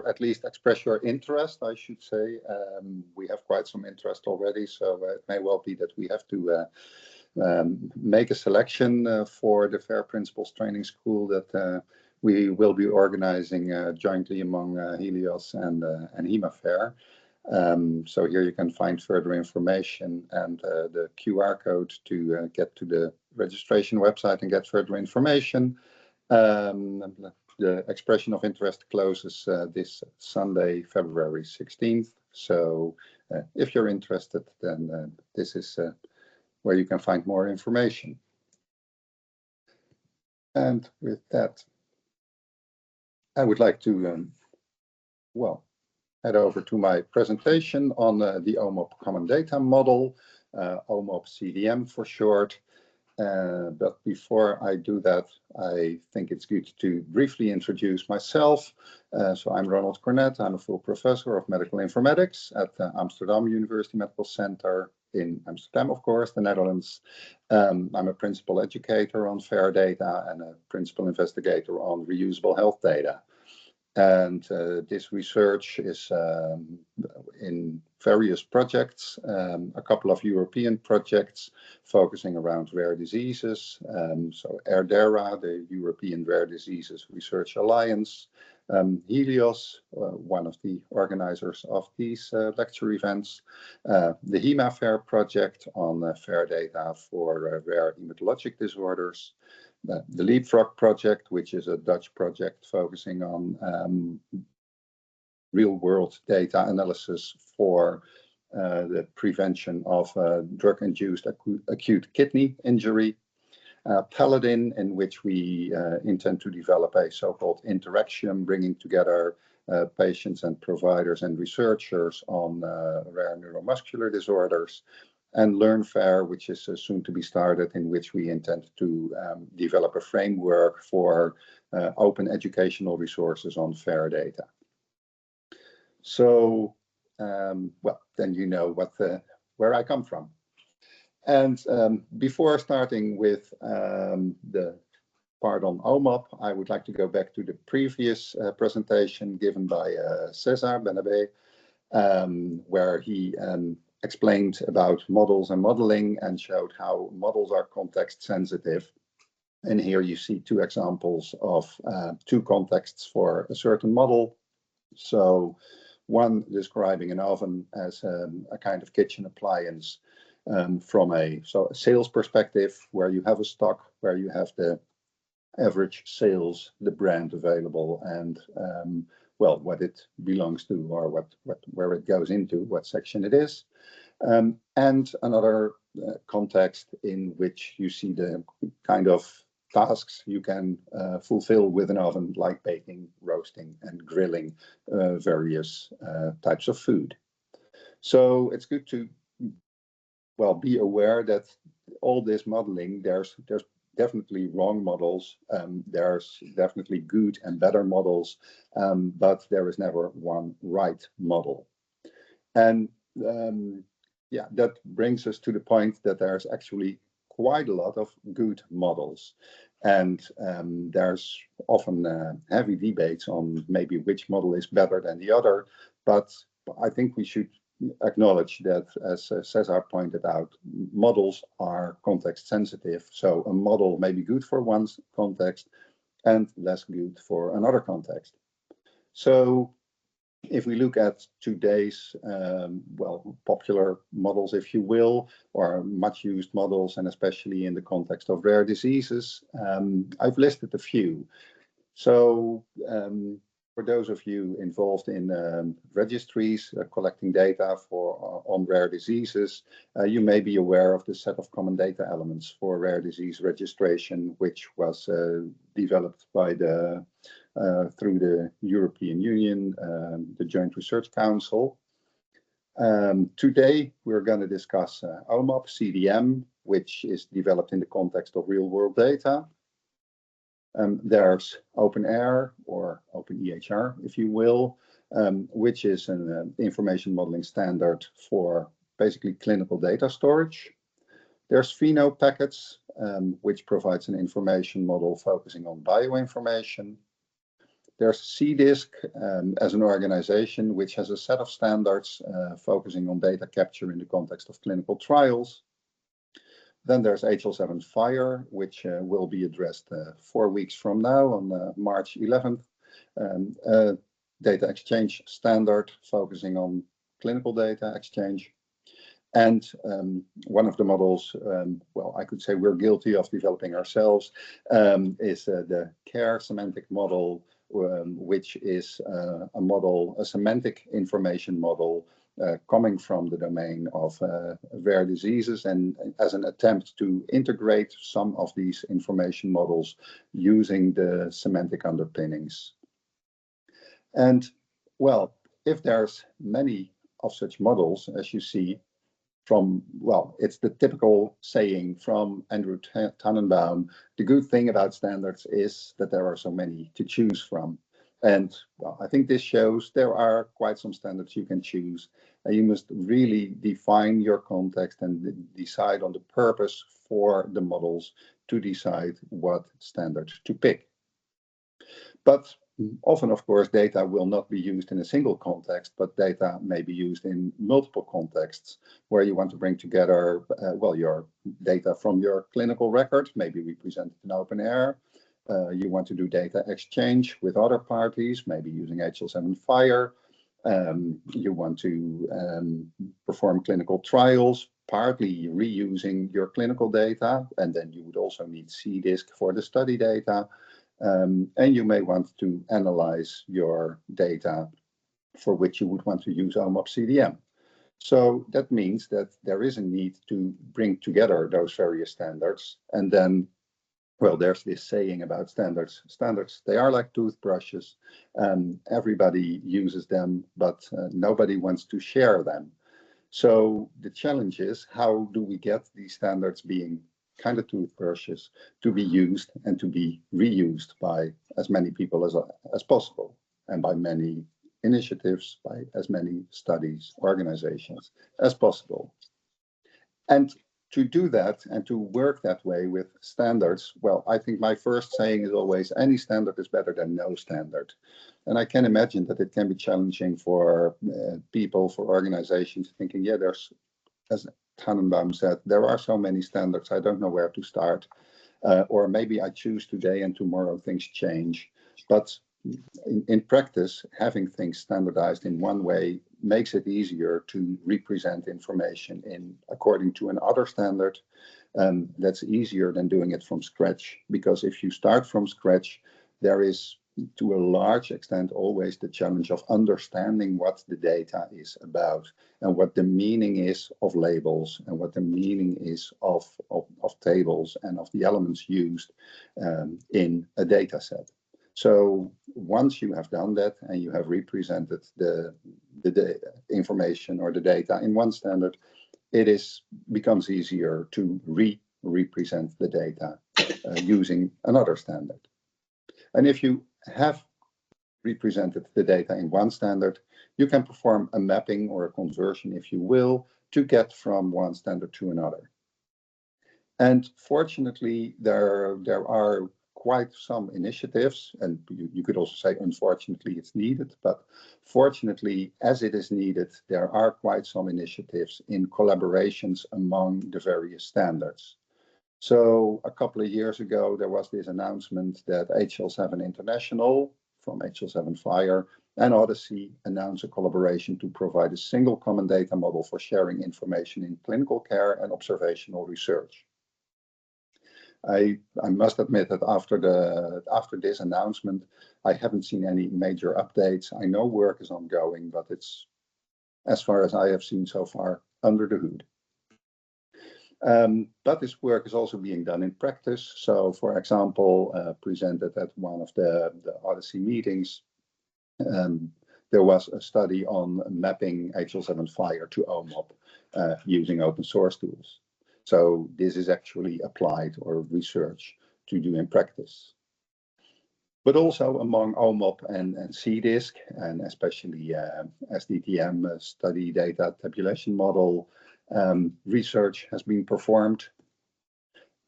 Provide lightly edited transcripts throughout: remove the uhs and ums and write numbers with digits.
or at least express your interest, I should say. We have quite some interest already, so it may well be that we have to make a selection for the FAIR Principles Training School that we will be organizing jointly among Helios and HemaFair. So here you can find further information and the QR code to get to the registration website and get further information. The expression of interest closes this Sunday, February 16th. So if you're interested, then this is where you can find more information. And with that, I would like to, head over to my presentation on the OMOP Common Data Model, OMOP CDM for short. But before I do that, I think it's good to briefly introduce myself. So I'm Ronald Cornet. I'm a full professor of medical informatics at Amsterdam University Medical Center in Amsterdam, of course, the Netherlands. I'm a principal educator on FAIR data and a principal investigator on reusable health data. And this research is in various projects, a couple of European projects focusing around rare diseases. So ERDERA, the European Rare Diseases Research Alliance, Helios, one of the organizers of these lecture events, the HemaFair project on FAIR data for rare hematologic disorders, the Leapfrog project, which is a Dutch project focusing on real-world data analysis for the prevention of drug-induced acute kidney injury. Paladin, in which we intend to develop a so-called interaction, bringing together patients and providers and researchers on rare neuromuscular disorders. And LearnFair, which is soon to be started, in which we intend to develop a framework for open educational resources on FAIR data. So, then you know where I come from. And before starting with the part on OMOP, I would like to go back to the previous presentation given by César Benabé, where he explained about models and modeling and showed how models are context sensitive. And here you see two examples of two contexts for a certain model. So one describing an oven as a kind of kitchen appliance from a sales perspective, where you have a stock, where you have the average sales, the brand available, and what it belongs to, or where it goes into, what section it is. And another context in which you see the kind of tasks you can fulfill with an oven, like baking, roasting, and grilling various types of food. So it's good to be aware that all this modeling, there's definitely wrong models, there's definitely good and better models, but there is never one right model. And that brings us to the point that there's actually quite a lot of good models. And there's often heavy debates on maybe which model is better than the other, but I think we should acknowledge that, as César pointed out, models are context sensitive. So a model may be good for one context and less good for another context. So if we look at today's popular models, if you will, or much used models, and especially in the context of rare diseases, I've listed a few. So for those of you involved in registries collecting data on rare diseases, you may be aware of the set of common data elements for rare disease registration, which was developed by through the European Union, the Joint Research Council. Today, we're going to discuss OMOP CDM, which is developed in the context of real-world data. There's OpenAIR, or OpenEHR, if you will, which is an information modeling standard for basically clinical data storage. There's Pheno Packets, which provides an information model focusing on bioinformation. there's CDISC as an organization which has a set of standards focusing on data capture in the context of clinical trials. Then there's HL7 FHIR, which will be addressed 4 weeks from now on March 11th. Data exchange standard focusing on clinical data exchange. And one of the models, well, I could say we're guilty of developing ourselves, is the CARE semantic model, which is a semantic information model coming from the domain of rare diseases, and as an attempt to integrate some of these information models using the semantic underpinnings. And well, if there's many of such models, as you see, from, well, it's the typical saying from Andrew Tannenbaum, the good thing about standards is that there are so many to choose from. And well, I think this shows there are quite some standards you can choose, and you must really define your context and decide on the purpose for the models to decide what standard to pick. But often, of course, data will not be used in a single context, but data may be used in multiple contexts where you want to bring together, well, your data from your clinical record, maybe represented in open air. You want to do data exchange with other parties, maybe using HL7 FHIR. You want to perform clinical trials, partly reusing your clinical data, and then you would also need CDISC for the study data. And you may want to analyze your data for which you would want to use OMOP CDM. So that means that there is a need to bring together those various standards. And then, well, there's this saying about standards. Standards, they are like toothbrushes. Everybody uses them, but nobody wants to share them. So the challenge is, how do we get these standards being kind of toothbrushes to be used and to be reused by as many people as possible, and by many initiatives, by as many studies, organizations as possible. And to do that and to work that way with standards, well, I think my first saying is always, any standard is better than no standard. And I can imagine that it can be challenging for people, for organizations, thinking, yeah, there's, as Tannenbaum said, there are so many standards, I don't know where to start. Or maybe I choose today and tomorrow things change. But in practice, having things standardized in one way makes it easier to represent information according to another standard. That's easier than doing it from scratch, because if you start from scratch, there is, to a large extent, always the challenge of understanding what the data is about and what the meaning is of labels and what the meaning is of tables and of the elements used in a data set. So once you have done that and you have represented the information or the data in one standard, it becomes easier to represent the data using another standard. And if you have represented the data in one standard, you can perform a mapping or a conversion, if you will, to get from one standard to another. And fortunately, there are quite some initiatives, and you could also say, unfortunately, it's needed, but fortunately, as it is needed, there are quite some initiatives in collaborations among the various standards. So a couple of years ago, there was this announcement that HL7 International from HL7 FHIR and Odyssey announced a collaboration to provide a single common data model for sharing information in clinical care and observational research. I must admit that after this announcement, I haven't seen any major updates. I know work is ongoing, but it's, as far as I have seen so far, under the hood. But this work is also being done in practice. So, for example, presented at one of the Odyssey meetings, there was a study on mapping HL7 FHIR to OMOP using open source tools. So this is actually applied or research to do in practice. But also among OMOP and CDISC, and especially SDTM, Study Data Tabulation Model, research has been performed.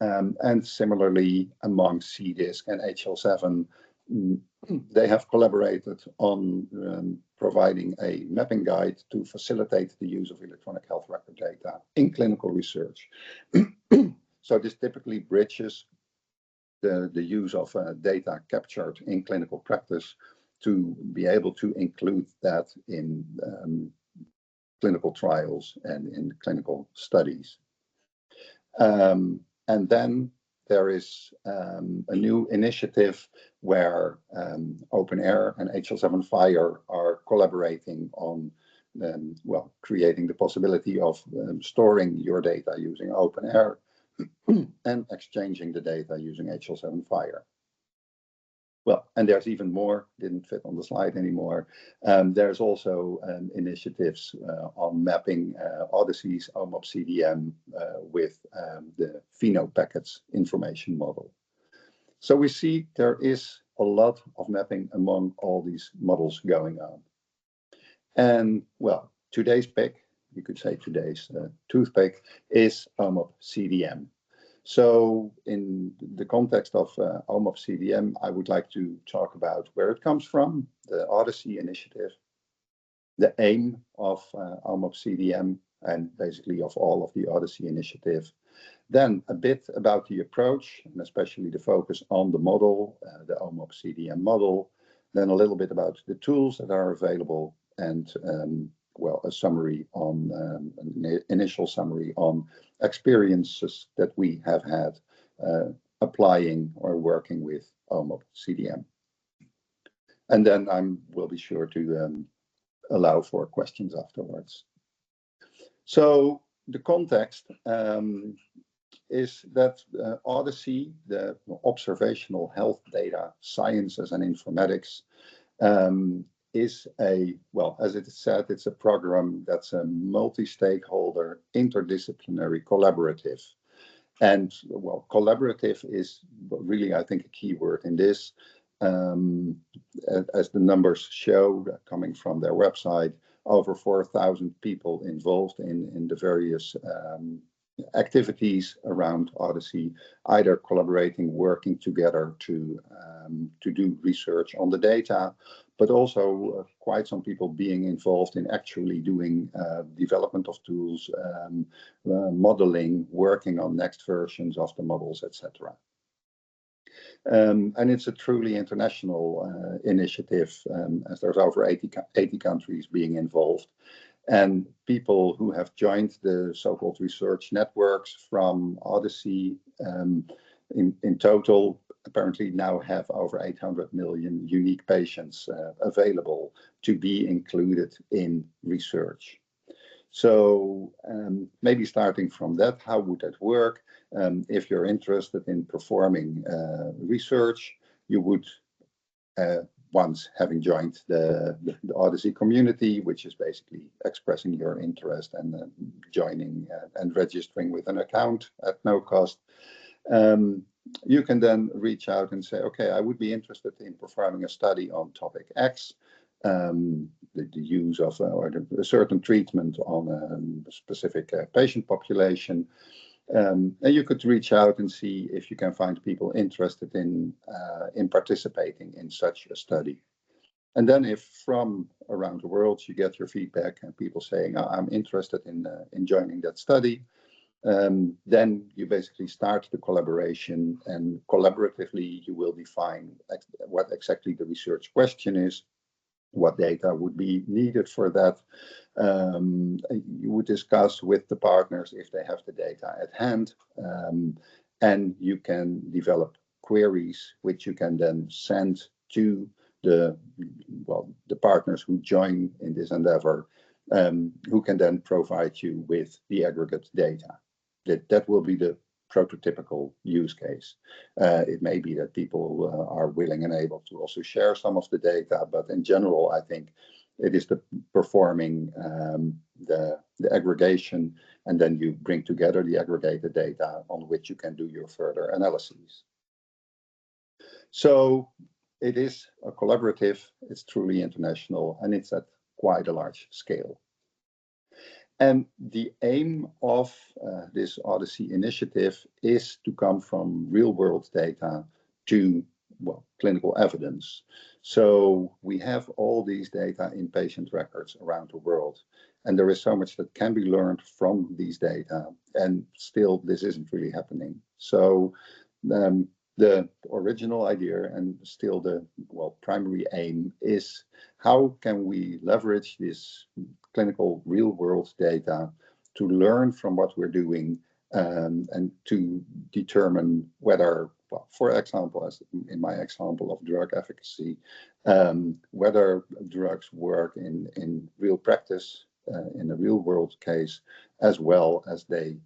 And similarly, among CDISC and HL7, they have collaborated on providing a mapping guide to facilitate the use of electronic health record data in clinical research. So this typically bridges the use of data captured in clinical practice to be able to include that in clinical trials and in clinical studies. And then there is a new initiative where OpenAir and HL7Fire are collaborating on well, creating the possibility of storing your data using OpenAir and exchanging the data using HL7Fire. Well, and there's even more, didn't fit on the slide anymore. There's also initiatives on mapping Odyssey's OMOP CDM with the Pheno packets information model. So we see there is a lot of mapping among all these models going on. And well, today's pick, you could say today's toothpick, is OMOP CDM. So in the context of OMOP CDM, I would like to talk about where it comes from, the Odyssey initiative, the aim of OMOP CDM, and basically of all of the Odyssey initiative. Then a bit about the approach, and especially the focus on the model, the OMOP CDM model. Then a little bit about the tools that are available, and well, a summary on an initial summary on experiences that we have had applying or working with OMOP CDM. And then I will be sure to allow for questions afterwards. So the context is that Odyssey, the observational health data sciences and informatics, is a, well, as it is said, it's a program that's a multi-stakeholder, interdisciplinary, collaborative. And well, collaborative is really, I think, a key word in this. As the numbers show, coming from their website, over 4,000 people involved in the various activities around Odyssey, either collaborating, working together to do research on the data, but also quite some people being involved in actually doing development of tools, modeling, working on next versions of the models, etc. And it's a truly international initiative, as there's over 80 countries being involved. And people who have joined the so-called research networks from Odyssey in total apparently now have over 800 million unique patients available to be included in research. So maybe starting from that, how would that work? If you're interested in performing research, you would once having joined the Odyssey community, which is basically expressing your interest and joining and registering with an account at no cost, you can then reach out and say, okay, I would be interested in performing a study on topic X, the use of a certain treatment on a specific patient population. And you could reach out and see if you can find people interested in participating in such a study. And then if from around the world you get your feedback and people saying, I'm interested in joining that study, then you basically start the collaboration, and collaboratively you will define what exactly the research question is, what data would be needed for that. You would discuss with the partners if they have the data at hand, and you can develop queries which you can then send to the partners who join in this endeavor, who can then provide you with the aggregate data. That will be the prototypical use case. It may be that people are willing and able to also share some of the data, but in general, I think it is the performing the aggregation, and then you bring together the aggregated data on which you can do your further analyses. So it is a collaborative, it's truly international, and it's at quite a large scale. And the aim of this Odyssey initiative is to come from real-world data to well, clinical evidence. So we have all these data in patient records around the world, and there is so much that can be learned from these data, and still this isn't really happening. So the original idea and still the primary aim is how can we leverage this clinical real world data to learn from what we're doing and to determine whether, well, for example, as in my example of drug efficacy, whether drugs work in real practice, in a real world case, as well as they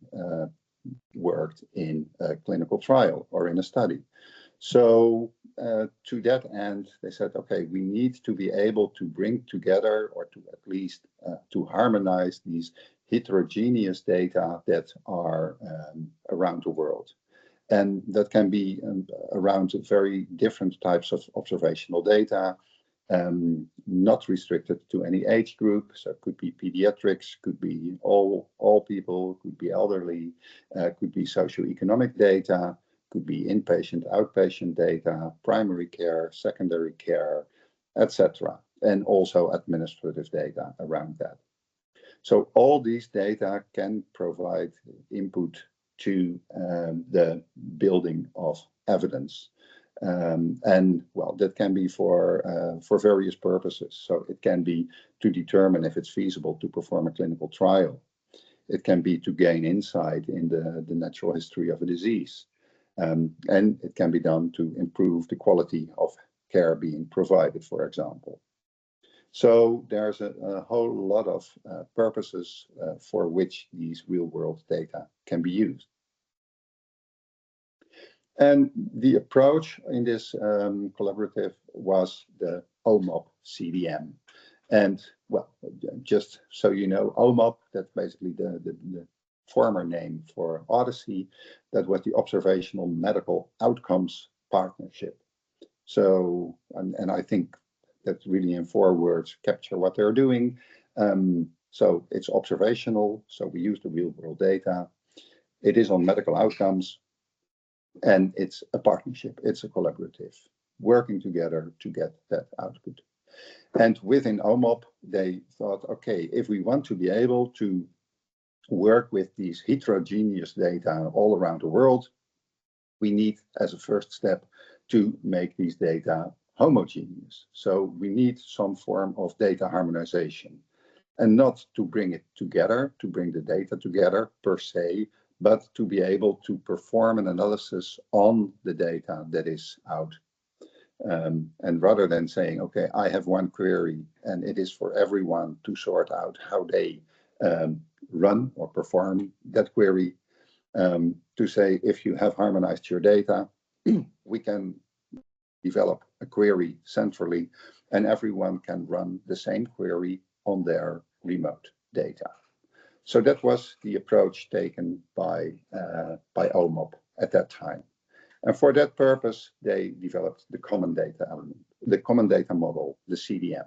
worked in a clinical trial or in a study. So to that end, they said, okay, we need to be able to bring together, or to at least to harmonize these heterogeneous data that are around the world. And that can be around very different types of observational data, not restricted to any age group. So it could be pediatrics, could be all people, could be elderly, could be socioeconomic data, could be inpatient, outpatient data, primary care, secondary care, etc. And also administrative data around that. So all these data can provide input to the building of evidence. And well, that can be for various purposes. So it can be to determine if it's feasible to perform a clinical trial. It can be to gain insight in the natural history of a disease. And it can be done to improve the quality of care being provided, for example. So there's a whole lot of purposes for which these real-world data can be used. And the approach in this collaborative was the OMOP CDM. And well, just so you know, OMOP, that's basically the former name for Odyssey. That was the Observational Medical Outcomes Partnership. So, and I think that really in 4 words capture what they're doing. So it's observational, so we use the real world data. It is on medical outcomes, and it's a partnership, it's a collaborative, working together to get that output. And within OMOP, they thought, okay, if we want to be able to work with these heterogeneous data all around the world, we need, as a first step, to make these data homogeneous. So we need some form of data harmonization, and not to bring it together, to bring the data together per se, but to be able to perform an analysis on the data that is out. And rather than saying, okay, I have one query and it is for everyone to sort out how they run or perform that query, to say, if you have harmonized your data, we can develop a query centrally and everyone can run the same query on their remote data. So that was the approach taken by OMOP at that time. And for that purpose, they developed the common data element, the common data model, the CDM.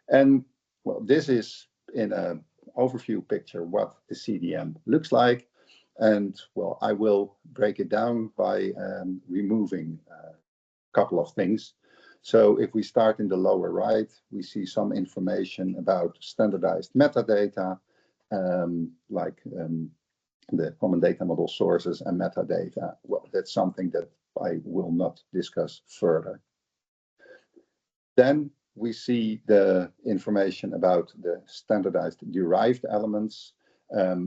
And well, this is in an overview picture what the CDM looks like. And well, I will break it down by removing a couple of things. So if we start in the lower right, we see some information about standardized metadata, like the common data model sources and metadata. Well, that's something that I will not discuss further. Then we see the information about the standardized derived elements.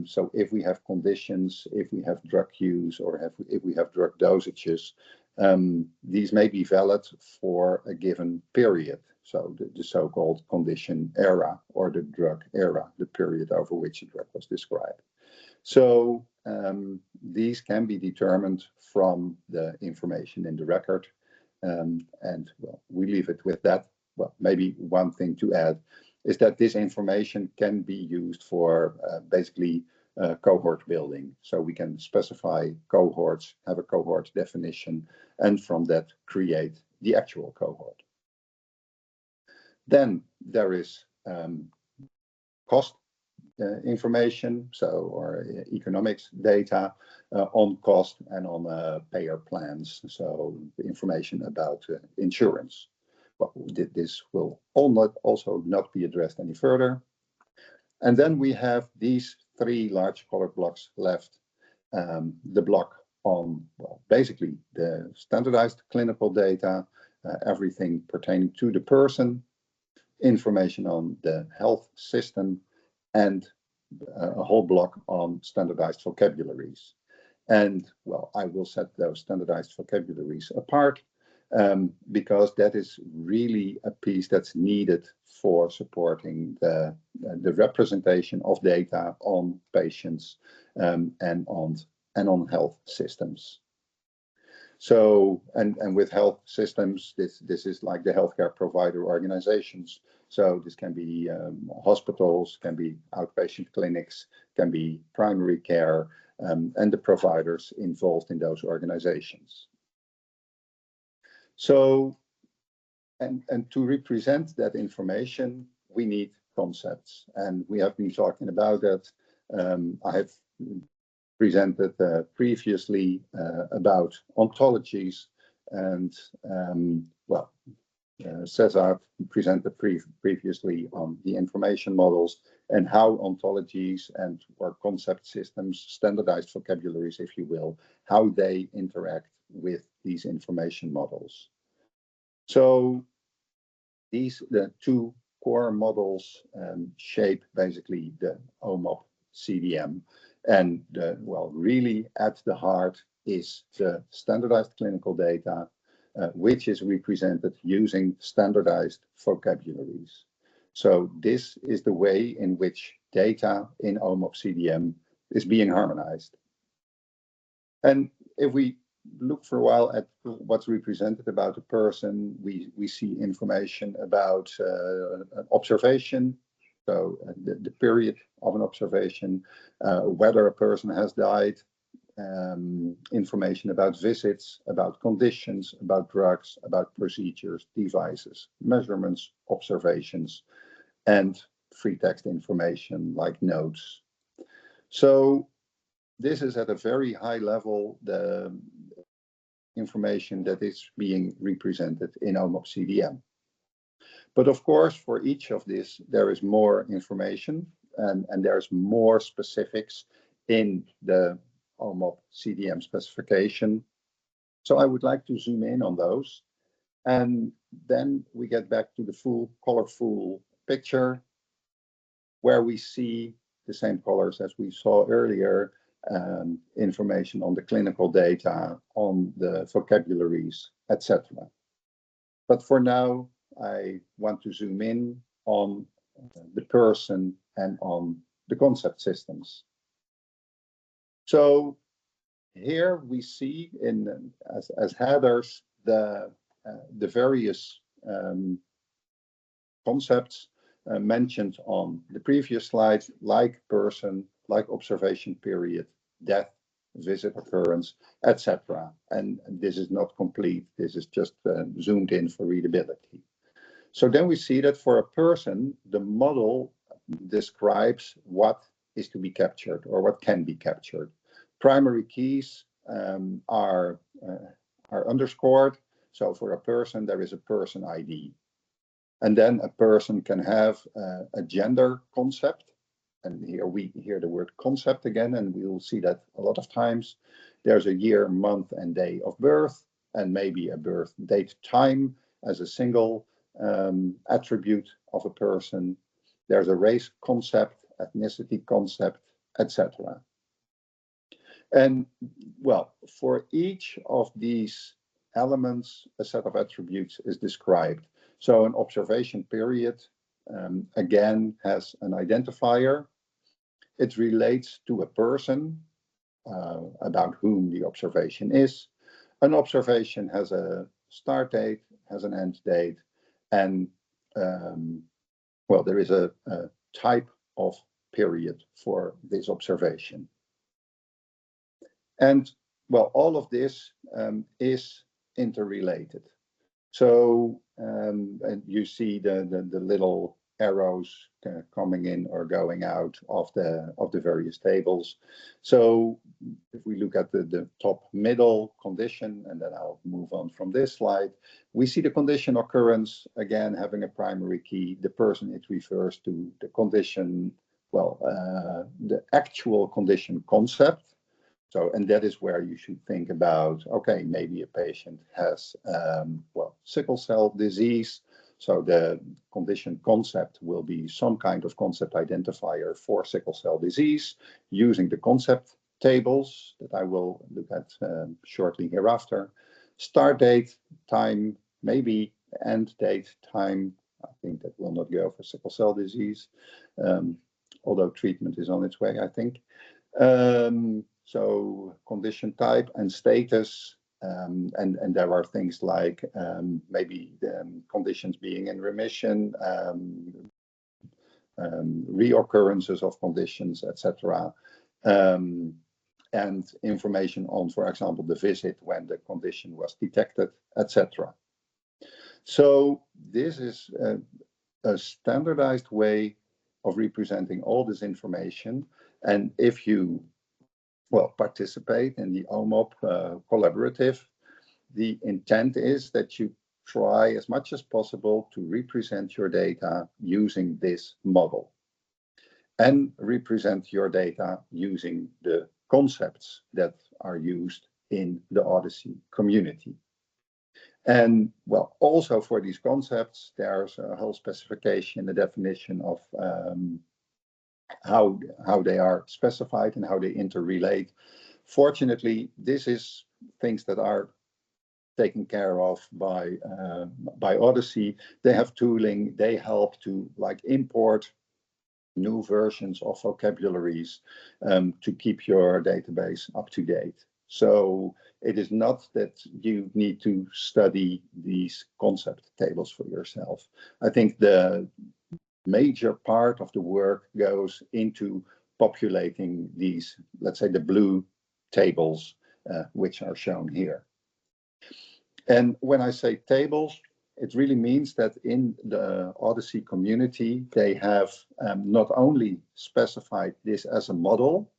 So if we have conditions, if we have drug use, or if we have drug dosages, these may be valid for a given period. So the so-called condition era, or the drug era, the period over which a drug was described. So these can be determined from the information in the record. And well, we leave it with that. Well, maybe one thing to add is that this information can be used for basically cohort building. So we can specify cohorts, have a cohort definition, and from that create the actual cohort. Then there is cost information, or economics data on cost and on payer plans, so the information about insurance. Well, this will also not be addressed any further. And then we have these three large colored blocks left. The block on, well, basically the standardized clinical data, everything pertaining to the person, information on the health system, and a whole block on standardized vocabularies. And, well, I will set those standardized vocabularies apart because that is really a piece that's needed for supporting the representation of data on patients and on health systems. So, and with health systems, this is like the healthcare provider organizations. So this can be hospitals, can be outpatient clinics, can be primary care, and the providers involved in those organizations. So, and to represent that information, we need concepts, and we have been talking about that. I have presented previously about ontologies, and well, Cesar presented previously on the information models and how ontologies and or concept systems, standardized vocabularies, if you will, how they interact with these information models. So the two core models shape basically the OMOP CDM. And well, really at the heart is the standardized clinical data, which is represented using standardized vocabularies. So this is the way in which data in OMOP CDM is being harmonized. And if we look for a while at what's represented about a person, we see information about an observation, so the period of an observation, whether a person has died, information about visits, about conditions, about drugs, about procedures, devices, measurements, observations, and free text information like notes. So this is at a very high level the information that is being represented in OMOP CDM. But of course, for each of this, there is more information and there's more specifics in the OMOP CDM specification. So I would like to zoom in on those. And then we get back to the full colorful picture where we see the same colors as we saw earlier, information on the clinical data, on the vocabularies, etc. But for now, I want to zoom in on the person and on the concept systems. So here we see in as headers the various concepts mentioned on the previous slides, like person, like observation period, death, visit occurrence, etc. And this is not complete. This is just zoomed in for readability. So then we see that for a person, the model describes what is to be captured or what can be captured. Primary keys are underscored. So for a person, there is a person ID. And then a person can have a gender concept. And here we hear the word concept again, and we will see that a lot of times. There's a year, month, and day of birth, and maybe a birth date time as a single attribute of a person. There's a race concept, ethnicity concept, etc. And well, for each of these elements, a set of attributes is described. So an observation period, again, has an identifier. It relates to a person about whom the observation is. An observation has a start date, has an end date, and well, there is a type of period for this observation. And well, all of this is interrelated. So and you see the little arrows coming in or going out of the various tables. So if we look at the top middle condition, and then I'll move on from this slide, we see the condition occurrence again having a primary key, the person it refers to, the condition, well, the actual condition concept. So, and that is where you should think about, okay, maybe a patient has, well, sickle cell disease. So the condition concept will be some kind of concept identifier for sickle cell disease using the concept tables that I will look at shortly hereafter. Start date, time, maybe end date, time. I think that will not go for sickle cell disease, although treatment is on its way, I think. So condition type and status, and there are things like maybe the conditions being in remission, reoccurrences of conditions, etc. And information on, for example, the visit when the condition was detected, etc. So this is a standardized way of representing all this information. And if you, well, participate in the OMOP collaborative, the intent is that you try as much as possible to represent your data using this model and represent your data using the concepts that are used in the Odyssey community. And well, also for these concepts, there's a whole specification, a definition of how they are specified and how they interrelate. Fortunately, this is things that are taken care of by Odyssey. They have tooling. They help to like import new versions of vocabularies to keep your database up to date. So it is not that you need to study these concept tables for yourself. I think the major part of the work goes into populating these, let's say, the blue tables, which are shown here. And when I say tables, it really means that in the Odyssey community, they have not only specified this as a model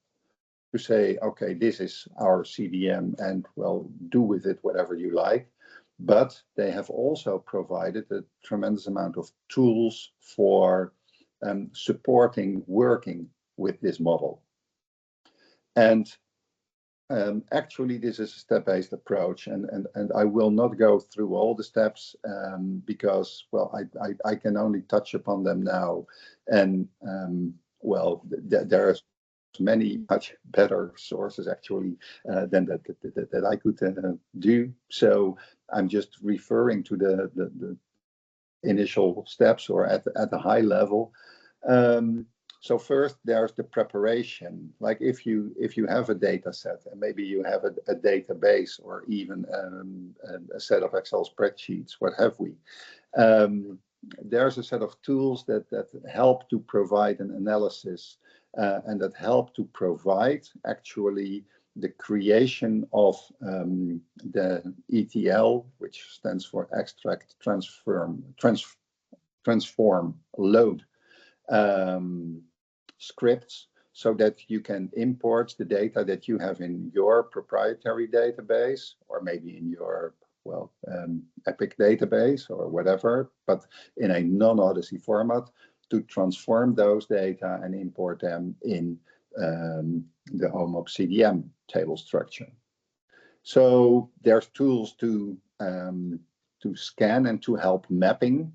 to say, okay, this is our CDM and well, do with it whatever you like, but they have also provided a tremendous amount of tools for supporting working with this model. And actually, this is a step-based approach, and I will not go through all the steps because, well, I can only touch upon them now. And, well, there's many much better sources actually than that I could do. So I'm just referring to the initial steps or at the high level. So first, there's the preparation. Like if you have a data set and maybe you have a database or even a set of Excel spreadsheets, what have we, there's a set of tools that help to provide an analysis and that help to provide actually the creation of the ETL, which stands for extract, transform, load scripts, so that you can import the data that you have in your proprietary database or maybe in your, well, Epic database or whatever, but in a non-Odyssey format, to transform those data and import them in the OMOP CDM table structure. So there's tools to scan and to help mapping.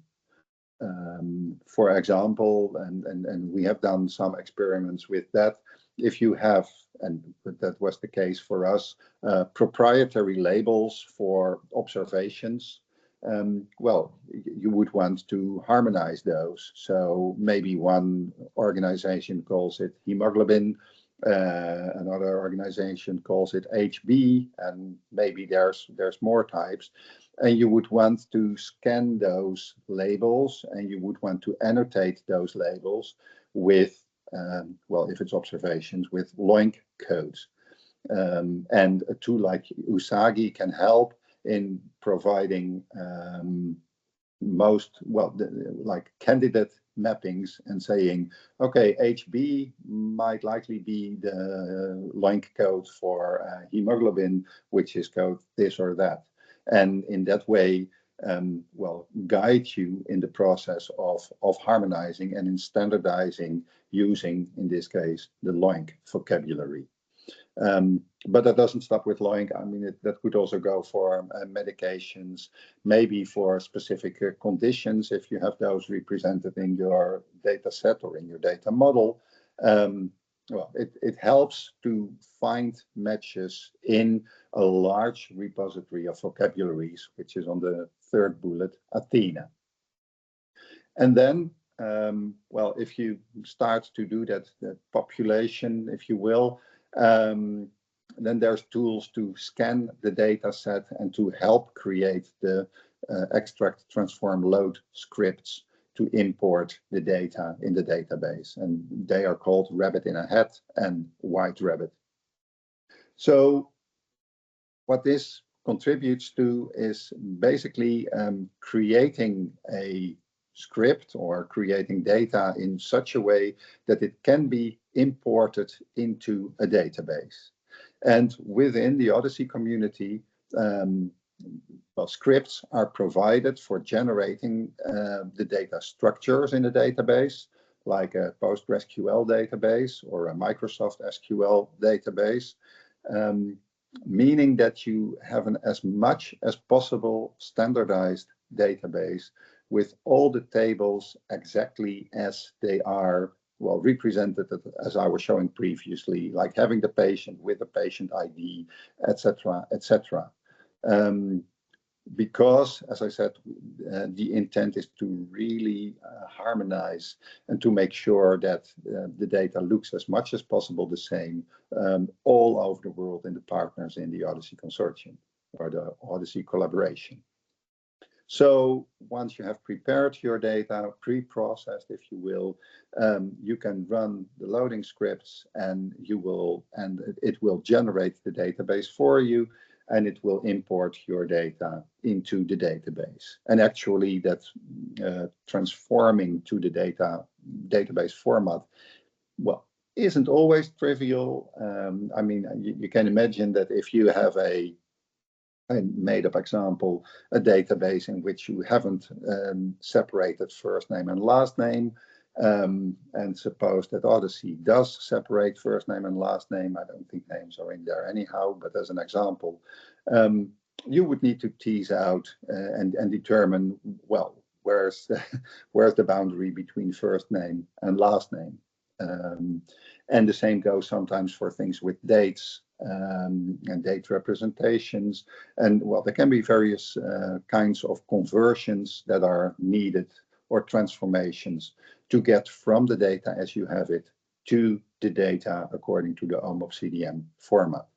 For example, and we have done some experiments with that. If you have, and that was the case for us, proprietary labels for observations, well, you would want to harmonize those. So maybe one organization calls it hemoglobin, another organization calls it HB, and maybe there's more types. And you would want to scan those labels and you would want to annotate those labels with, well, if it's observations, with LOINC codes. And a tool like Usagi can help in providing most, well, like candidate mappings and saying, okay, HB might likely be the LOINC code for hemoglobin, which is code this or that. And in that way, well, guide you in the process of harmonizing and in standardizing using, in this case, the LOINC vocabulary. But that doesn't stop with LOINC. I mean, that could also go for medications, maybe for specific conditions, if you have those represented in your data set or in your data model. Well, it helps to find matches in a large repository of vocabularies, which is on the third bullet, Athena. And then, well, if you start to do that population, if you will, then there's tools to scan the data set and to help create the extract, transform, load scripts to import the data in the database. And they are called Rabbit in a Hat and White Rabbit. So what this contributes to is basically creating a script or creating data in such a way that it can be imported into a database. And within the Odyssey community, well, scripts are provided for generating the data structures in the database, like a PostgreSQL database or a Microsoft SQL database, meaning that you have an as much as possible standardized database with all the tables exactly as they are, well, represented as I was showing previously, like having the patient with the patient ID, etc., etc. Because, as I said, the intent is to really harmonize and to make sure that the data looks as much as possible the same all over the world in the partners in the Odyssey consortium or the Odyssey collaboration. So once you have prepared your data, pre-processed, if you will, you can run the loading scripts and it will generate the database for you, and it will import your data into the database. And actually that's transforming to the database format, well, isn't always trivial. I mean, you can imagine that if you have a made-up example, a database in which you haven't separated first name and last name, and suppose that Odyssey does separate first name and last name. I don't think names are in there anyhow, but as an example, you would need to tease out and determine, well, where's the boundary between first name and last name. And the same goes sometimes for things with dates and date representations. And well, there can be various kinds of conversions that are needed or transformations to get from the data as you have it to the data according to the OMOP CDM format.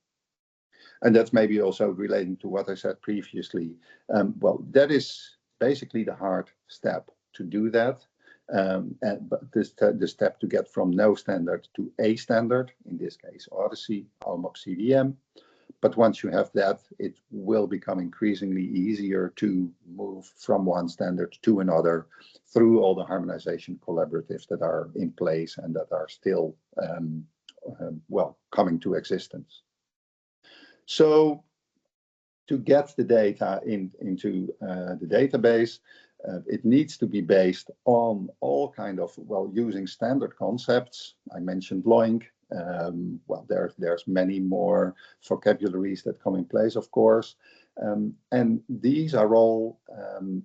And that's maybe also relating to what I said previously. Well, that is basically the hard step to do that. But the step to get from no standard to a standard, in this case Odyssey, OMOP CDM. But once you have that, it will become increasingly easier to move from one standard to another through all the harmonization collaboratives that are in place and that are still, well, coming to existence. So to get the data into the database, it needs to be based on all kind of, well, using standard concepts. I mentioned LOINC. Well, there's many more vocabularies that come in place, of course. And these are all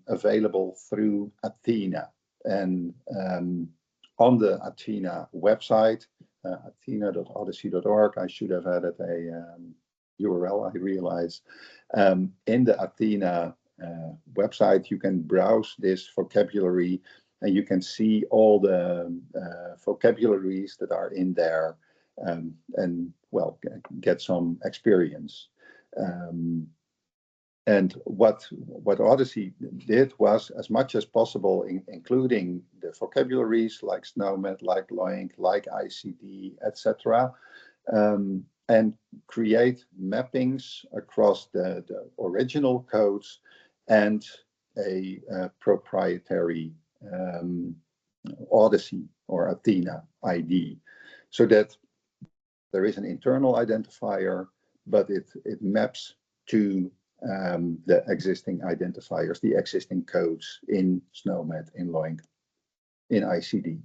available through Athena. And on the Athena website, athena.odyssey.org, I should have added a URL, I realize. In the Athena website, you can browse this vocabulary and you can see all the vocabularies that are in there and well, get some experience. And what Odyssey did was, as much as possible, including the vocabularies like SNOMED, like LOINC, like ICD, etc., and create mappings across the original codes and a proprietary Odyssey or Athena ID, so that there is an internal identifier, but it maps to the existing identifiers, the existing codes in SNOMED, in LOINC, in ICD.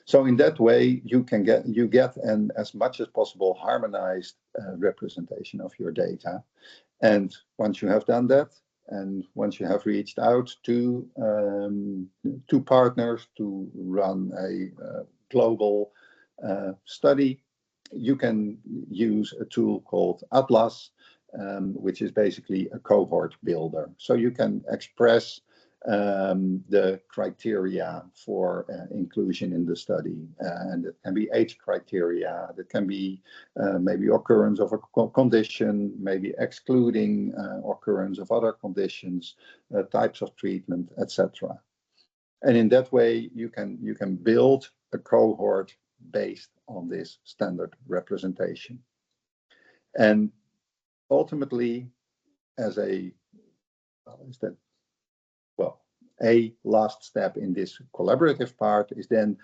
So in that way, you get an as much as possible harmonized representation of your data. And once you have done that, and once you have reached out to partners to run a global study, you can use a tool called Atlas, which is basically a cohort builder. So you can express the criteria for inclusion in the study, and it can be age criteria, that can be maybe occurrence of a condition, maybe excluding occurrence of other conditions, types of treatment, etc. And in that way, you can build a cohort based on this standard representation. And ultimately, as a a last step in this collaborative part is then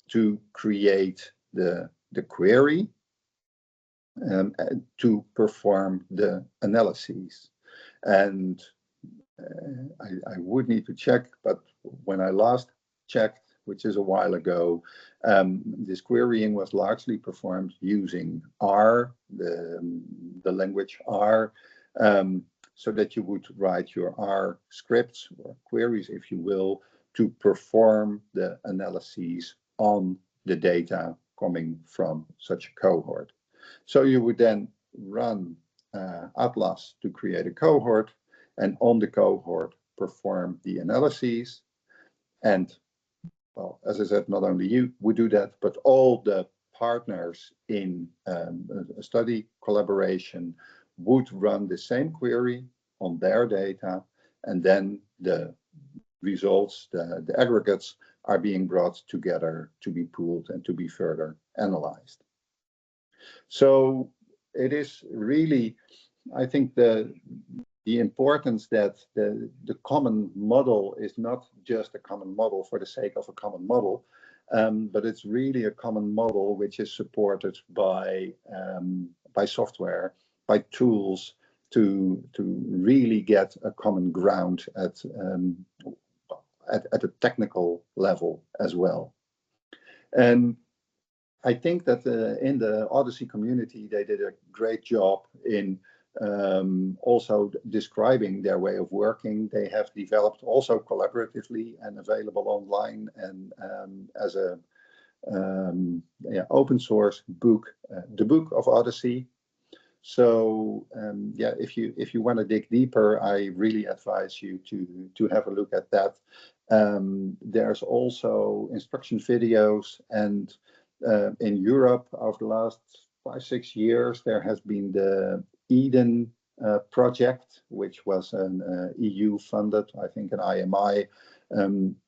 to create the query to perform the analyses. And I would need to check, but when I last checked, which is a while ago, this querying was largely performed using R, the language R, so that you would write your R scripts or queries, if you will, to perform the analyses on the data coming from such a cohort. So you would then run Atlas to create a cohort, and on the cohort perform the analyses. And well, as I said, not only you would do that, but all the partners in a study collaboration would run the same query on their data, and then the results, the aggregates, are being brought together to be pooled and to be further analyzed. So it is really, I think, the importance that the common model is not just a common model for the sake of a common model, but it's really a common model which is supported by software, by tools to really get a common ground at a technical level as well. And I think that in the Odyssey community, they did a great job in also describing their way of working. They have developed also collaboratively and available online and as a open source book, the Book of Odyssey. So yeah, if you want to dig deeper, I really advise you to have a look at that. There's also instruction videos, and in Europe over the last 5-6 years, there has been the Eden project, which was an EU funded, I think, an IMI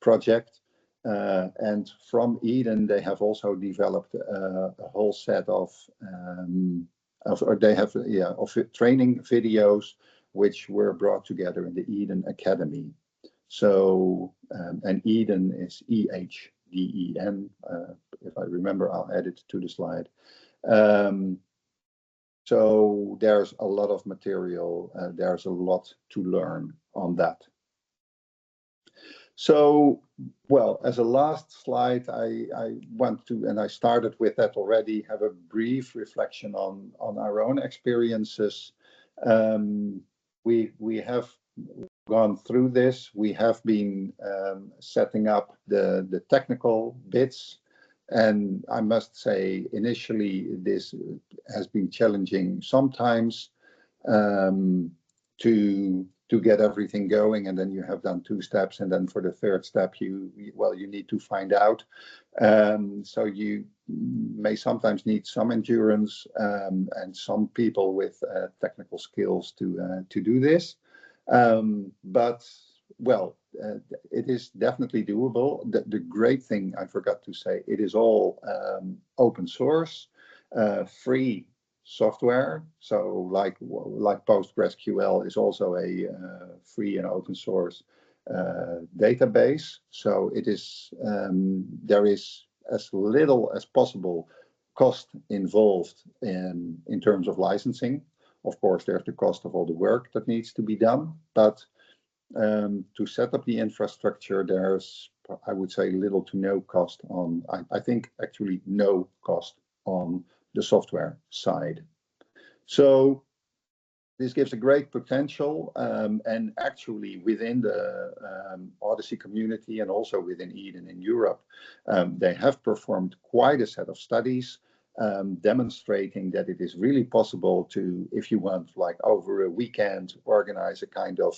project. And from Eden, they have also developed a whole set of training videos, which were brought together in the Eden Academy. So, and Eden is EHDEN. If I remember, I'll add it to the slide. So there's a lot of material. There's a lot to learn on that. So, well, as a last slide, I want to, and I started with that already, have a brief reflection on our own experiences. We have gone through this. We have been setting up the technical bits. And I must say, initially, this has been challenging sometimes to get everything going, and then you have done 2 steps, and then for the 3rd step, you need to find out. So you may sometimes need some endurance and some people with technical skills to do this. But well, it is definitely doable. The great thing I forgot to say, it is all open source, free software. So like PostgreSQL is also a free and open source database. So it is there is as little as possible cost involved in terms of licensing. Of course, there's the cost of all the work that needs to be done, but to set up the infrastructure, there's, I would say, little to no cost on, I think actually no cost on the software side. So this gives a great potential, and actually within the Odyssey community and also within Eden in Europe, they have performed quite a set of studies demonstrating that it is really possible to, if you want, like over a weekend, organize a kind of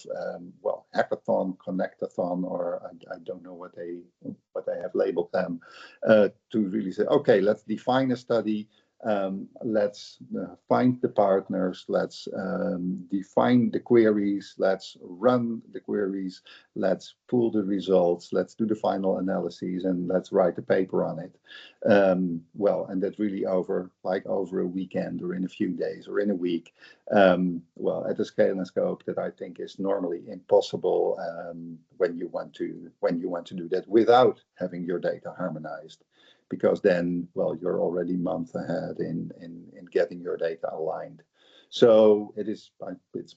well, hackathon, connectathon, or I don't know what they have labeled them, to really say, okay, let's define a study. Let's find the partners, let's define the queries, let's run the queries, let's pull the results, let's do the final analyses, and let's write a paper on it. Well, and that really over a weekend or in a few days or in a week. Well, at a scale and scope that I think is normally impossible when you want to do that without having your data harmonized. Because then, well, you're already months ahead in getting your data aligned. So it's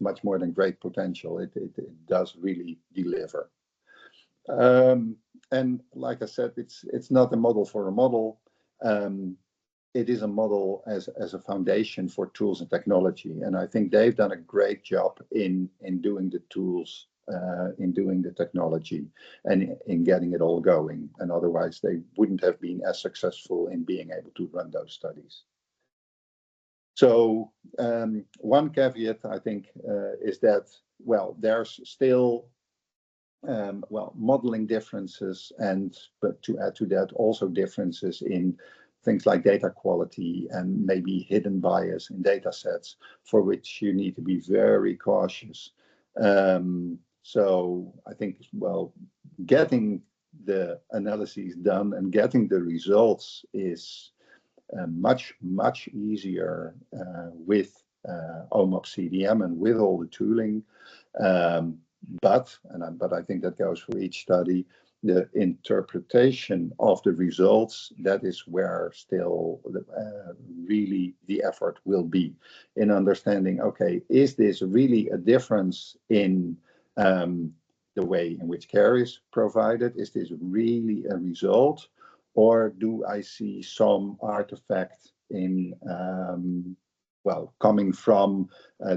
much more than great potential. It does really deliver. And like I said, it's not a model for a model. It is a model as a foundation for tools and technology. And I think they've done a great job in doing the tools, in doing the technology, and in getting it all going. And otherwise, they wouldn't have been as successful in being able to run those studies. So one caveat, I think, is that, well, there's still well, modeling differences, but to add to that, also differences in things like data quality and maybe hidden bias in data sets, for which you need to be very cautious. So I think, well, getting the analyses done and getting the results is much easier with OMOP CDM and with all the tooling. But I think that goes for each study. The interpretation of the results, that is where still really the effort will be in understanding, okay, is this really a difference in the way in which care is provided? Is this really a result? Or do I see some artifact in, well, coming from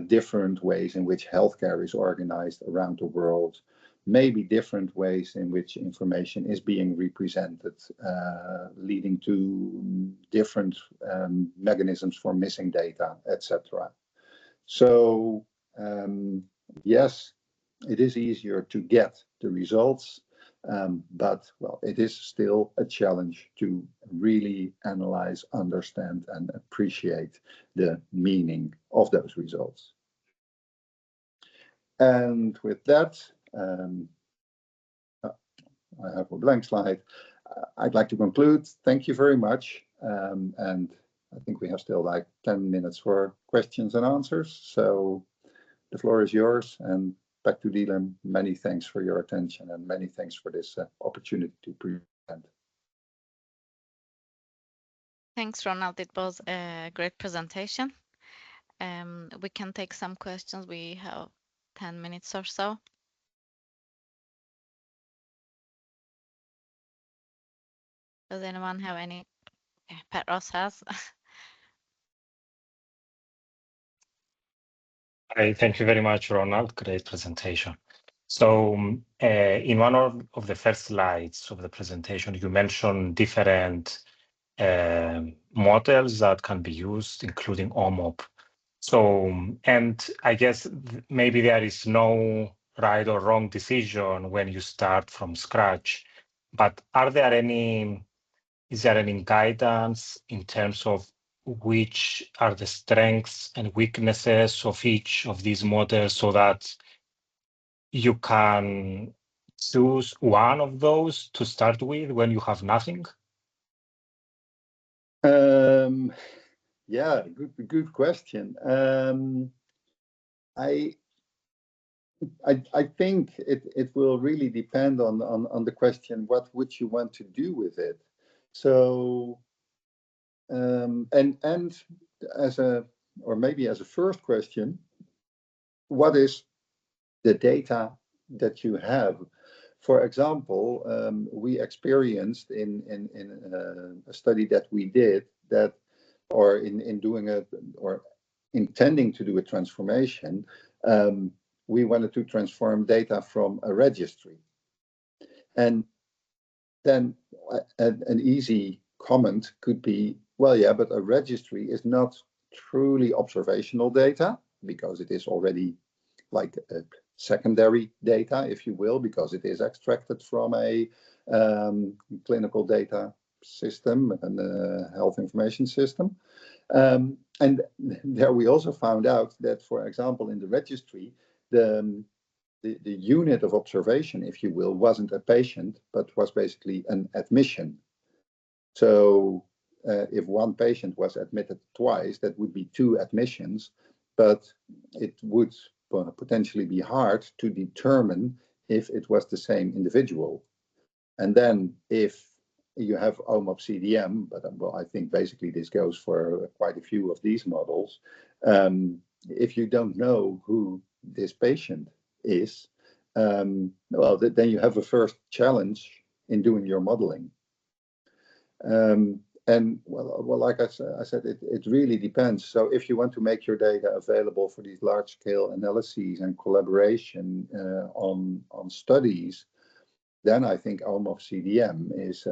different ways in which healthcare is organized around the world, maybe different ways in which information is being represented, leading to different mechanisms for missing data, etc. So yes, it is easier to get the results, but well, it is still a challenge to really analyze, understand, and appreciate the meaning of those results. And with that, I have a blank slide. I'd like to conclude. Thank you very much. And I think we have still like 10 minutes for questions and answers. So the floor is yours. And back to Dylan. Many thanks for your attention and many thanks for this opportunity to present. Thanks, Ronald. It was a great presentation. We can take some questions. We have 10 minutes or so. Does anyone have any? Okay, Petros has. Hi, thank you very much, Ronald. Great presentation. So in one of the first slides of the presentation, you mentioned different models that can be used, including OMOP. So, and I guess maybe there is no right or wrong decision when you start from scratch, but is there any guidance in terms of which are the strengths and weaknesses of each of these models so that you can choose one of those to start with when you have nothing? Yeah, good question. I think it will really depend on the question, what would you want to do with it? So, and as a, or maybe as a first question, what is the data that you have? For example, we experienced in a study that we did that, or in doing a, or intending to do a transformation, we wanted to transform data from a registry. And then an easy comment could be, well, yeah, but a registry is not truly observational data because it is already like a secondary data, if you will, because it is extracted from a clinical data system and a health information system. And there we also found out that, for example, in the registry, the unit of observation, if you will, wasn't a patient, but was basically an admission. So if one patient was admitted twice, that would be 2 admissions, but it would potentially be hard to determine if it was the same individual. And then if you have OMOP CDM, but well, I think basically this goes for quite a few of these models. If you don't know who this patient is, well, then you have a first challenge in doing your modeling. And well, like I said, it really depends. So if you want to make your data available for these large-scale analyses and collaboration on studies, then I think OMOP CDM is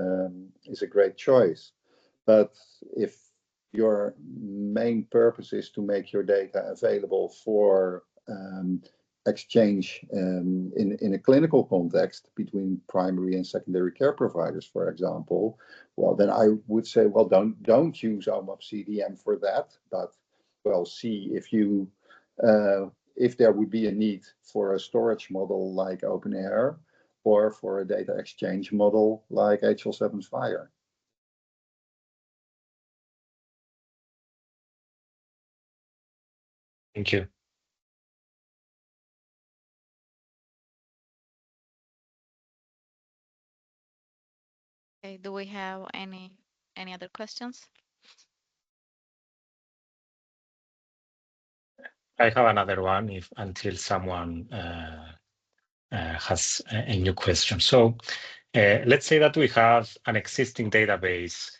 a great choice. But if your main purpose is to make your data available for exchange in a clinical context between primary and secondary care providers, for example, well, then I would say, well, don't use OMOP CDM for that, but well, see if you if there would be a need for a storage model like OpenAir, or for a data exchange model like HL7 Fire. Thank you. Okay, do we have any other questions? I have another one if until someone has a new question. So let's say that we have an existing database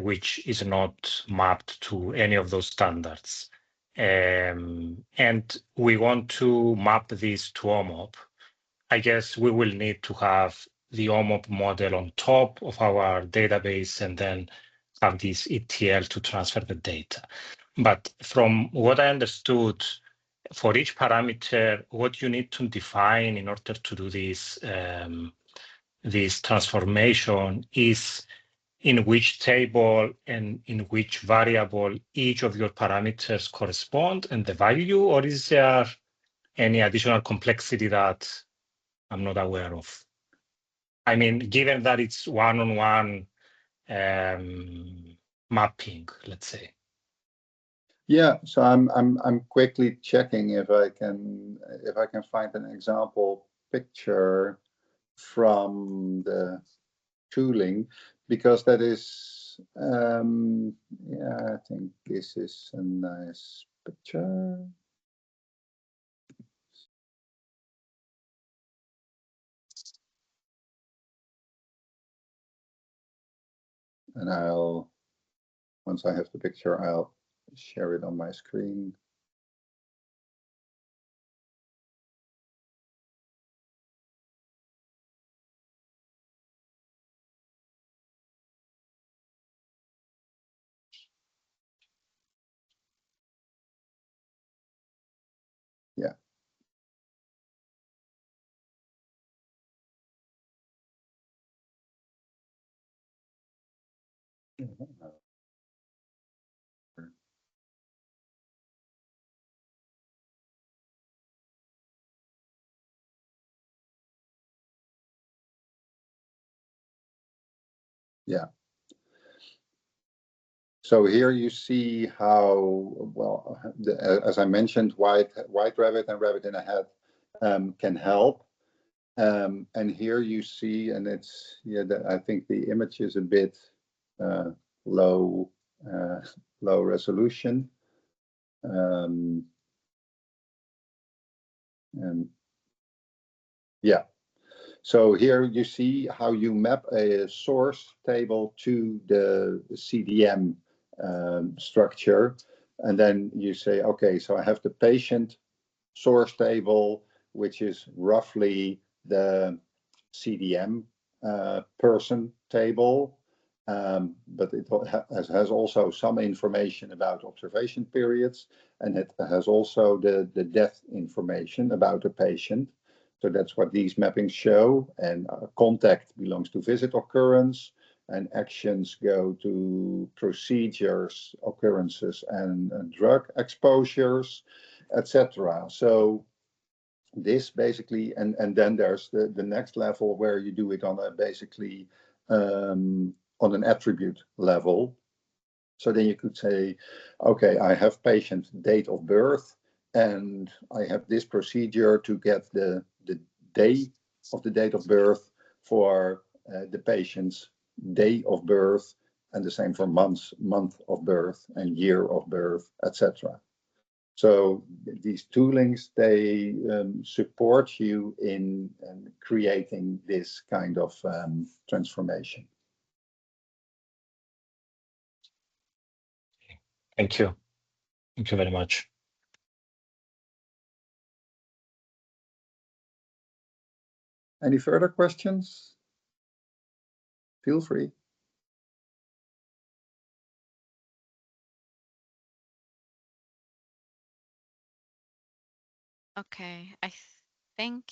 which is not mapped to any of those standards. And we want to map this to OMOP. I guess we will need to have the OMOP model on top of our database and then have this ETL to transfer the data. But from what I understood, for each parameter, what you need to define in order to do this transformation is in which table and in which variable each of your parameters correspond and the value, or is there any additional complexity that I'm not aware of? I mean, given that it's one-on-one mapping, let's say. Yeah, so I'm quickly checking if I can find an example picture from the tooling, because that is yeah, I think this is a nice picture. And once I have the picture, I'll share it on my screen. Yeah. Yeah. So here you see how, well, as I mentioned, White Rabbit and Rabbit in a Hat can help. And here you see, and it's, yeah, I think the image is a bit low resolution. And yeah, so here you see how you map a source table to the CDM structure. And then you say, okay, so I have the patient source table, which is roughly the CDM person table, but it has also some information about observation periods, and it has also the death information about the patient. So that's what these mappings show, and contact belongs to visit occurrence, and actions go to procedures, occurrences, and drug exposures, etc. So this basically, and then there's the next level where you do it on a basically on an attribute level. So then you could say, okay, I have patient date of birth, and I have this procedure to get the day of the date of birth for the patient's day of birth, and the same for month of birth and year of birth, etc. So these toolings, they support you in creating this kind of transformation. Thank you. Thank you very much. Any further questions? Feel free. Okay, I think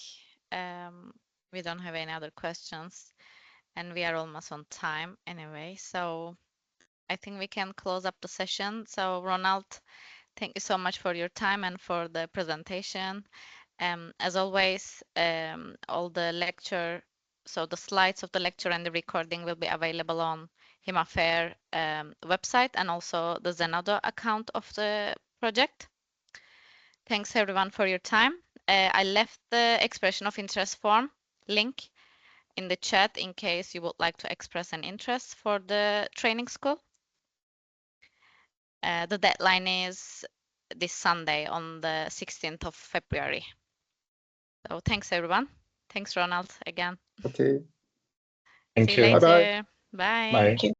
we don't have any other questions, and we are almost on time anyway. So I think we can close up the session. So Ronald, thank you so much for your time and for the presentation. As always, all the lecture, so the slides of the lecture and the recording will be available on Hemafair website and also the Zenodo account of the project. Thanks everyone for your time. I left the expression of interest form link in the chat in case you would like to express an interest for the training school. The deadline is this Sunday on the 16th of February. So thanks everyone. Thanks Ronald again. Okay. Thank See you you. later. Bye-bye. Bye. Bye.